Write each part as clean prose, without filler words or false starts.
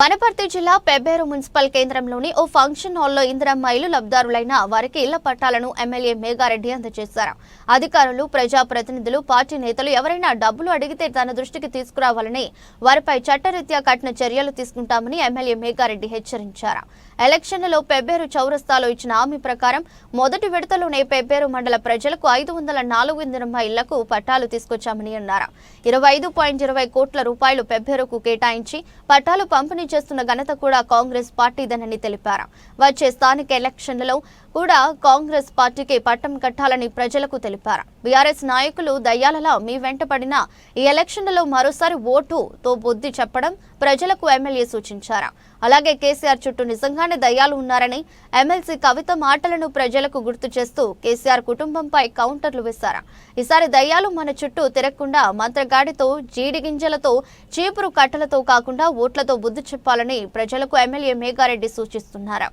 వనపర్తి జిల్లా పెబ్బేరు మున్సిపల్ కేంద్రంలోని ఓ ఫంక్షన్ హాల్లో ఇందిరమ్మ ఇల్లు లబ్ధిదారులైన వారికి ఇళ్ల పట్టాలను ఎమ్మెల్యే మేఘారెడ్డి అందజేశారు. అధికారులు, ప్రజాప్రతినిధులు, పార్టీ నేతలు ఎవరైనా డబ్బులు అడిగితే తన దృష్టికి తీసుకురావాలని, వారిపై చట్టరీత్యా కఠిన చర్యలు తీసుకుంటామని ఎమ్మెల్యే మేఘారెడ్డి హెచ్చరించారు. ఎలక్షన్లలో పెబ్బేరు చౌరస్తాలో ఇచ్చిన హామీ ప్రకారం మొదటి విడతలోనే పెబ్బేరు మండల ప్రజలకు 504 ఇందిరమ్మ ఇళ్లకు పట్టాలు తీసుకొచ్చామని అన్నారు. 25.20 కోట్ల రూపాయలు పెబ్బేరుకు కేటాయించి పట్టాలు పంపిణీ చేస్తున్న ఘనత కూడా కాంగ్రెస్ పార్టీదనని తెలిపారు. వచ్చే స్థానిక ఎలక్షన్లలో కూడా కాంగ్రెస్ పార్టీకి పట్టం కట్టాలని ప్రజలకు తెలిపారు. బీఆర్ఎస్ నాయకులు దయ్యాలలా మీ వెంటపడిన ఈ ఎలక్షన్లలో మరోసారి ఓటుతో బుద్ధి చెప్పడం ప్రజలకు ఎమ్మెల్యే సూచించారు. అలాగే కేసీఆర్ చుట్టూ నిజంగానే దయ్యాలు ఉన్నారని ఎమ్మెల్సీ కవిత మాటలను ప్రజలకు గుర్తు చేస్తూ కేసీఆర్ కుటుంబంపై కౌంటర్లు వేశారు. ఈసారి దయ్యాలు మన చుట్టూ తిరగకుండా మంత్రగాడితో, జీడి గింజలతో, చీపురు కట్టలతో కాకుండా ఓట్లతో బుద్ధి చెప్పాలని ప్రజలకు ఎమ్మెల్యే మేఘారెడ్డి సూచిస్తున్నారు.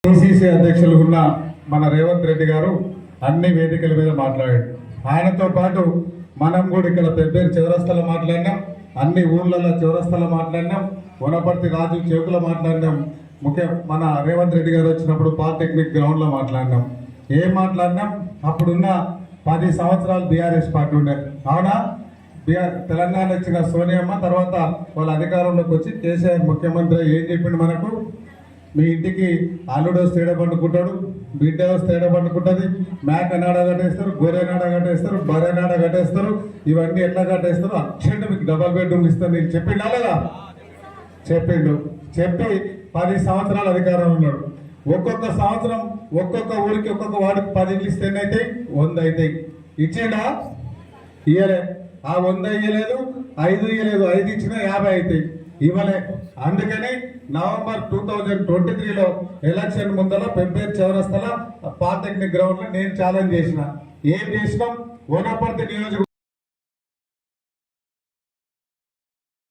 పిసిసి అధ్యక్షులు ఉన్న మన రేవంత్ రెడ్డి గారు అన్ని వేదికల మీద మాట్లాడాడు. ఆయనతో పాటు మనం కూడా ఇక్కడ పెబ్బేరు చౌరస్తాలో మాట్లాడినాం, అన్ని ఊర్లలో చౌరస్తాలో మాట్లాడినాం, వనపర్తి రాజు చెవుకులో మాట్లాడినాం. మన రేవంత్ రెడ్డి గారు వచ్చినప్పుడు పాలిటెక్నిక్ గ్రౌండ్లో మాట్లాడినాం. ఏం మాట్లాడినాం? అప్పుడున్న 10 సంవత్సరాలు బీఆర్ఎస్ పార్టీ ఉండే, అవునా? తెలంగాణ వచ్చిన సోనియమ్మ తర్వాత వాళ్ళ అధికారంలోకి వచ్చి కేసీఆర్ ముఖ్యమంత్రి ఏం చెప్పిండు మనకు? మీ ఇంటికి అల్లుడు వస్తే ఏడ పండుకుంటాడు, బిడ్డ వస్తే ఏడ పండుకుంటుంది, మేక నాడ కట్టేస్తారు, గొర్రె నాడ కట్టేస్తారు, బర్రె నాడ కట్టేస్తారు, ఇవన్నీ ఎట్లా కట్టేస్తారు, అక్షండి మీకు డబల్ బెడ్రూమ్ ఇస్తాను నేను చెప్పిండా లేదా? చెప్పిండు. చెప్పి 10 సంవత్సరాలు అధికారం ఉన్నాడు. ఒక్కొక్క సంవత్సరం ఒక్కొక్క ఊరికి ఒక్కొక్క వాడికి 10 ఇళ్ళు ఇస్తే ఎన్నైతాయి? 100 అవుతాయి. ఇచ్చిండా? ఇయ్యలే. ఆ 100 ఇయ్యలేదు, 5 ఇయ్యలేదు, 5 ఇచ్చినా 50 అవుతాయి. ఇవ్వలే. అందుకని నవంబర్ 2023లో ఎలక్షన్ ముందర పెబ్బేరు చౌరస్తాల పాలిటెక్నిక్ గ్రౌండ్ లో నేను ఛాలెంజ్ చేసిన. ఏం చేసినాం? వనపర్తి నియోజకవర్గం